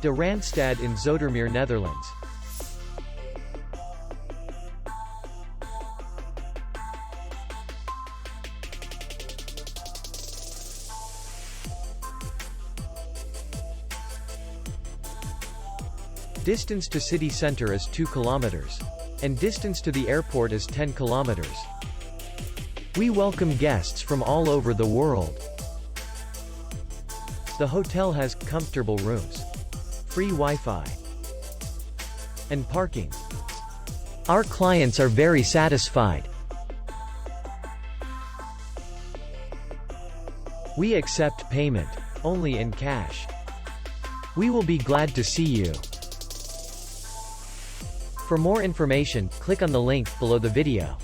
De Randstad in Zoetermeer, Netherlands. Distance to city center is 2 kilometers. And distance to the airport is 10 kilometers. We welcome guests from all over the world. The hotel has comfortable rooms, free Wi-Fi, and parking. Our clients are very satisfied. We accept payment only in cash. We will be glad to see you. For more information, click on the link below the video.